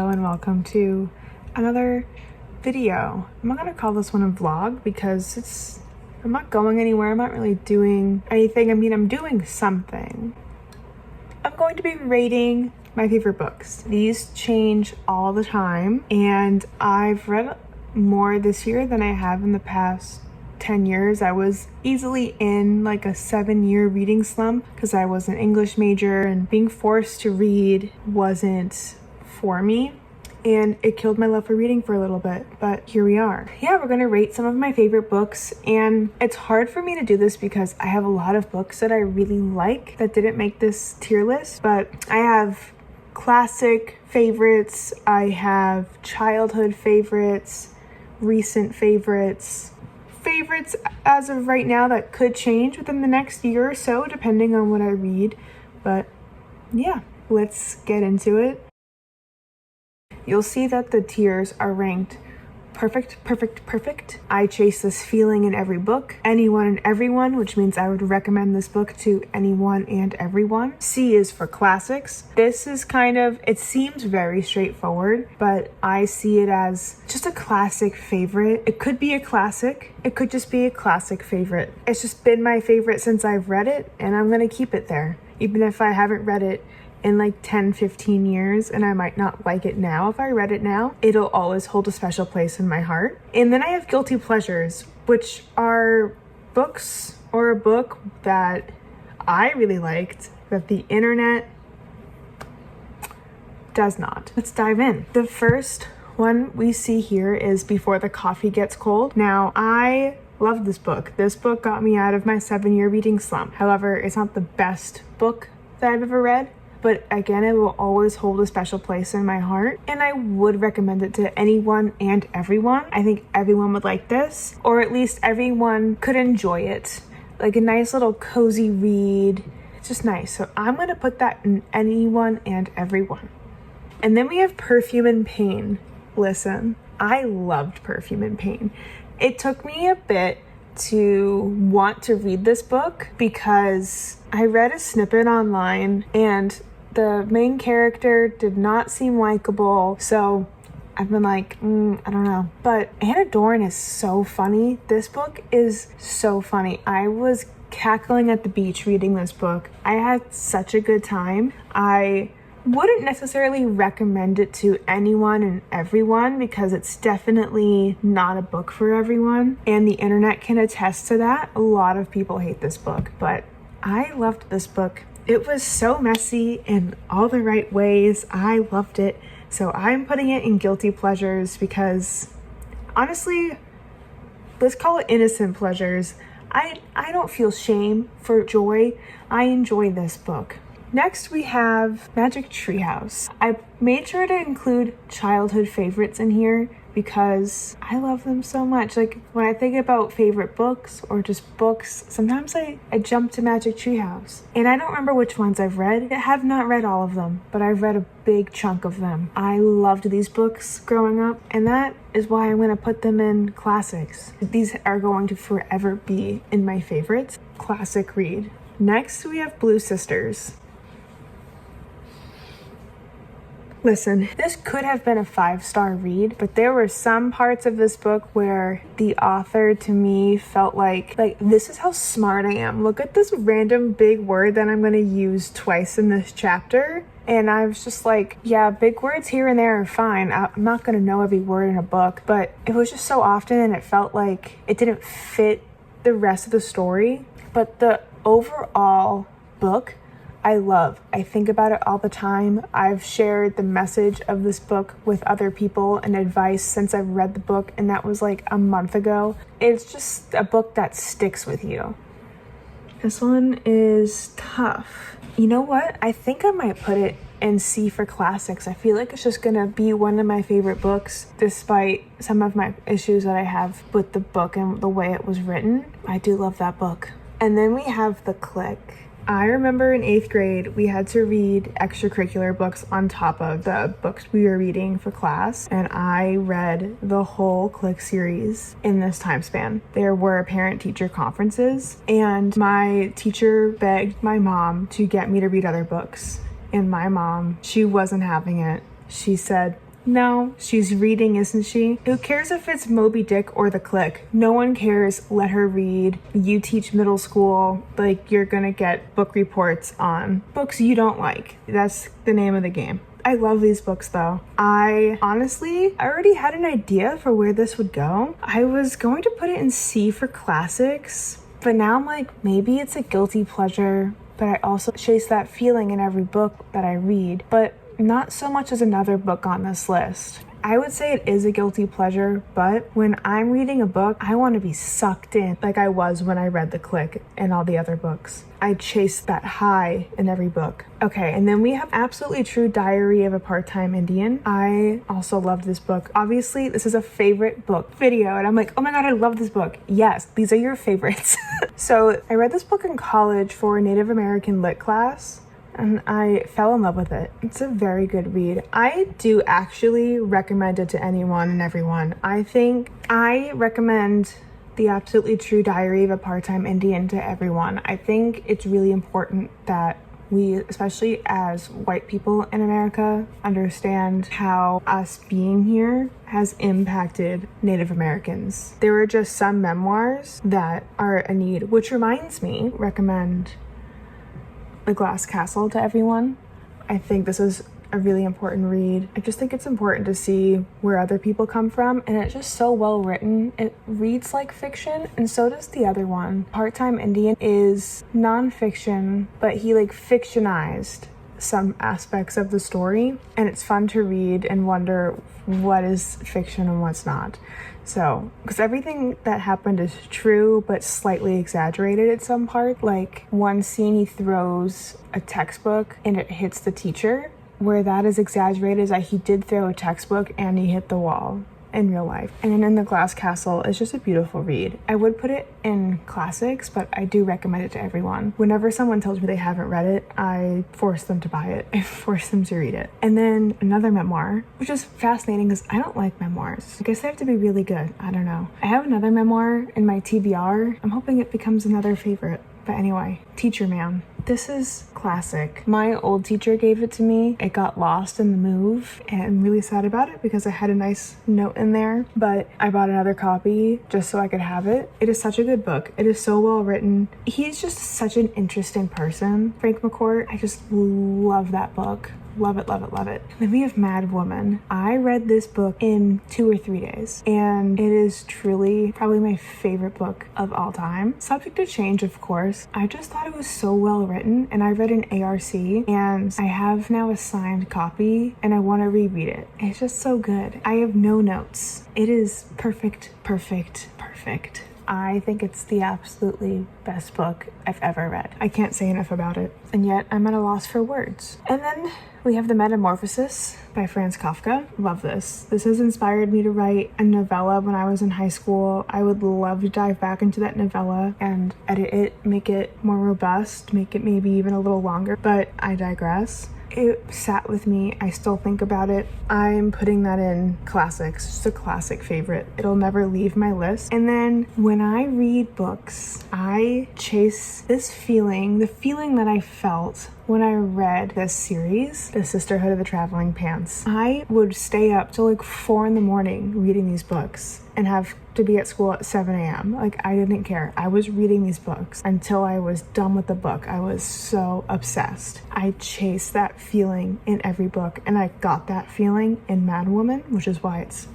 Hello and welcome to another video. I'm not gonna call this one a vlog because I'm not going anywhere. I'm not really doing anything. I mean, I'm doing something. I'm going to be rating my favorite books. These change all the time, and I've read more this year than I have in the past 10 years. I was easily in like a 7-year reading slump because I was an English major and being forced to read wasn't for me, and it killed my love for reading for a little bit, but here we are. Yeah, we're gonna rate some of my favorite books, and it's hard for me to do this because I have a lot of books that I really like that didn't make this tier list, but I have classic favorites, I have childhood favorites, recent favorites as of right now that could change within the next year or so depending on what I read. But yeah, let's get into it. You'll see that the tiers are ranked perfect, perfect, perfect. I chase this feeling in every book. Anyone and everyone, which means I would recommend this book to anyone and everyone. C is for classics. This is it seems very straightforward, but I see it as just a classic favorite. It could be a classic. It could just be a classic favorite. It's just been my favorite since I've read it, and I'm gonna keep it there. Even if I haven't read it in like 10-15 years, and I might not like it now. If I read it now, it'll always hold a special place in my heart. And then I have guilty pleasures, which are books or a book that I really liked that the internet does not. Let's dive in. The first one we see here is Before the Coffee Gets Cold. Now, I love this book. This book got me out of my 7-year reading slump. However, it's not the best book that I've ever read, but again, it will always hold a special place in my heart, and I would recommend it to anyone and everyone. I think everyone would like this, or at least everyone could enjoy it. Like a nice little cozy read. It's just nice. So I'm gonna put that in anyone and everyone. And then we have Perfume and Pain. Listen, I loved Perfume and Pain. It took me a bit to want to read this book because I read a snippet online and the main character did not seem likable, so I've been like, I don't know. But Anna Doran is so funny. This book is so funny. I was cackling at the beach reading this book. I had such a good time. I wouldn't necessarily recommend it to anyone and everyone because it's definitely not a book for everyone, and the internet can attest to that. A lot of people hate this book, but I loved this book. It was so messy in all the right ways. I loved it. So I'm putting it in guilty pleasures because honestly, let's call it innocent pleasures. I don't feel shame for joy. I enjoy this book. Next, we have Magic Tree House. I made sure to include childhood favorites in here because I love them so much. Like when I think about favorite books or just books, sometimes I jump to Magic Tree House. And I don't remember which ones I've read. I have not read all of them, but I've read a big chunk of them. I loved these books growing up, and that is why I'm going to put them in classics. These are going to forever be in my favorites. Classic read. Next, we have Blue Sisters. Listen, this could have been a 5-star read, but there were some parts of this book where the author to me felt like this is how smart I am. Look at this random big word that I'm going to use twice in this chapter. And I was just like, yeah, big words here and there are fine. I'm not going to know every word in a book, but it was just so often and it felt like it didn't fit the rest of the story. But the overall book, I love. I think about it all the time. I've shared the message of this book with other people and advice since I've read the book, and that was like a month ago. It's just a book that sticks with you. This one is tough. You know what? I think I might put it in C for classics. I feel like it's just gonna be one of my favorite books, despite some of my issues that I have with the book and the way it was written. I do love that book. And then we have The Clique. I remember in 8th grade, we had to read extracurricular books on top of the books we were reading for class, and I read the whole Clique series in this time span. There were parent-teacher conferences, and my teacher begged my mom to get me to read other books, and my mom, she wasn't having it. She said, No, she's reading, isn't she? Who cares if it's Moby Dick or The Click? No one cares. Let her read. You teach middle school, like you're gonna get book reports on books you don't like. That's the name of the game. I love these books though. I already had an idea for where this would go. I was going to put it in C for classics, but now I'm like, maybe it's a guilty pleasure, but I also chase that feeling in every book that I read, but not so much as another book on this list. I would say it is a guilty pleasure, but when I'm reading a book, I want to be sucked in like I was when I read The Click and all the other books. I chase that high in every book. Okay, and then we have Absolutely True Diary of a Part-Time Indian. I also loved this book. Obviously, this is a favorite book video, and I'm like, oh my god, I love this book. Yes, these are your favorites. So I read this book in college for a Native American lit class, and I fell in love with it. It's a very good read. I do actually recommend it to anyone and everyone. I think I recommend The Absolutely True Diary of a Part-Time Indian to everyone. I think it's really important that we, especially as white people in America, understand how us being here has impacted Native Americans. There are just some memoirs that are a need, which reminds me, recommend The Glass Castle to everyone. I think this is a really important read. I just think it's important to see where other people come from, and it's just so well written. It reads like fiction, and so does the other one. Part-Time Indian is non-fiction, but he like fictionized some aspects of the story, and it's fun to read and wonder what is fiction and what's not. So, because everything that happened is true, but slightly exaggerated at some part. Like one scene, he throws a textbook and it hits the teacher, where that is exaggerated is that he did throw a textbook and he hit the wall in real life. And then in The Glass Castle, it's just a beautiful read. I would put it in classics, but I do recommend it to everyone. Whenever someone tells me they haven't read it, I force them to buy it. I force them to read it. And then another memoir, which is fascinating because I don't like memoirs. I guess they have to be really good. I don't know. I have another memoir in my TBR. I'm hoping it becomes another favorite. But anyway, Teacher Man. This is classic. My old teacher gave it to me. It got lost in the move, and I'm really sad about it because I had a nice note in there, but I bought another copy just so I could have it. It is such a good book. It is so well written. He's just such an interesting person, Frank McCourt. I just love that book. Love it, love it, love it. Then we have Mad Woman. I read this book in 2 or 3 days, and it is truly probably my favorite book of all time. Subject to change, of course. I just thought it was so well written, and I read an ARC, and I have now a signed copy, and I want to reread it. It's just so good. I have no notes. It is perfect, perfect, perfect. I think it's the absolutely best book I've ever read. I can't say enough about it, and yet I'm at a loss for words. And then we have The Metamorphosis by Franz Kafka. Love this. This has inspired me to write a novella when I was in high school. I would love to dive back into that novella and edit it, make it more robust, make it maybe even a little longer, but I digress. It sat with me. I still think about it. I'm putting that in classics. Just a classic favorite. It'll never leave my list. And then when I read books, I chase this feeling, the feeling that I felt when I read this series, The Sisterhood of the Traveling Pants. I would stay up till like 4 a.m. reading these books and have to be at school at 7 a.m. Like, I didn't care. I was reading these books until I was done with the book. I was so obsessed. I chased that feeling in every book, and I got that feeling in Mad Woman, which is why it's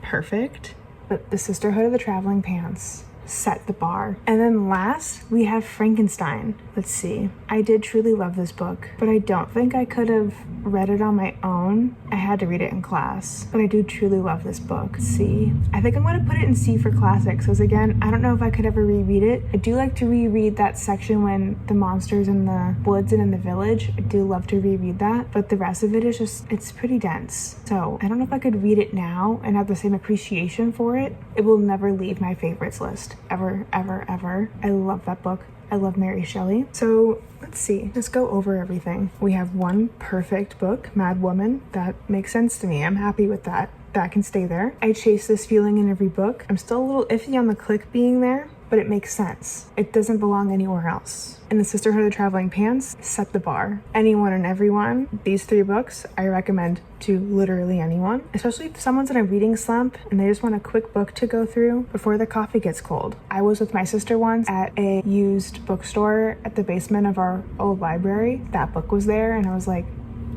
perfect. But The Sisterhood of the Traveling Pants set the bar. And then last, we have Frankenstein. Let's see. I did truly love this book, but I don't think I could have read it on my own. I had to read it in class, but I do truly love this book. C. I think I'm going to put it in C for classics, because again, I don't know if I could ever reread it. I do like to reread that section when the monsters in the woods and in the village. I do love to reread that, but the rest of it is just, it's pretty dense. So I don't know if I could read it now and have the same appreciation for it. It will never leave my favorites list. Ever, ever, ever. I love that book. I love Mary Shelley. So let's see. Let's go over everything. We have one perfect book, Mad Woman. That makes sense to me. I'm happy with that. That can stay there. I chase this feeling in every book. I'm still a little iffy on The Click being there, but it makes sense. It doesn't belong anywhere else. And The Sisterhood of the Traveling Pants set the bar. Anyone and Everyone, these 3 books I recommend to literally anyone, especially if someone's in a reading slump and they just want a quick book to go through before the coffee gets cold. I was with my sister once at a used bookstore at the basement of our old library. That book was there and I was like,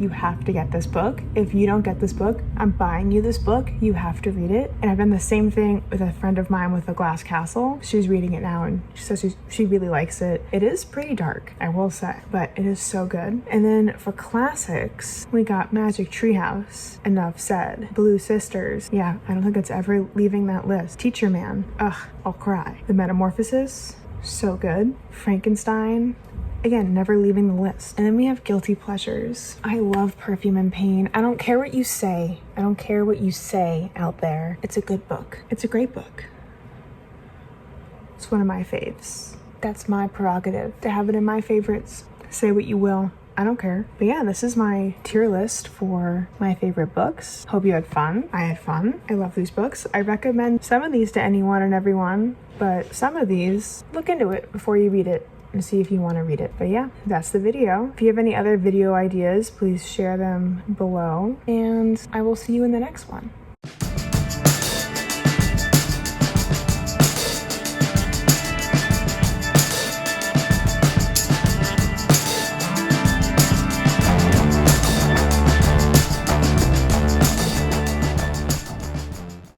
you have to get this book. If you don't get this book, I'm buying you this book. You have to read it. And I've done the same thing with a friend of mine with The Glass Castle. She's reading it now and she says she really likes it. It is pretty dark, I will say, but it is so good. And then for classics, we got Magic Treehouse, Enough Said, Blue Sisters. Yeah, I don't think it's ever leaving that list. Teacher Man, ugh, I'll cry. The Metamorphosis, so good. Frankenstein, again, never leaving the list. And then we have guilty pleasures. I love Perfume and Pain. I don't care what you say. I don't care what you say out there. It's a good book. It's a great book. It's one of my faves. That's my prerogative to have it in my favorites. Say what you will. I don't care. But yeah, this is my tier list for my favorite books. Hope you had fun. I had fun. I love these books. I recommend some of these to anyone and everyone, but some of these, look into it before you read it and see if you want to read it. But yeah, that's the video. If you have any other video ideas, please share them below, and I will see you in the next one.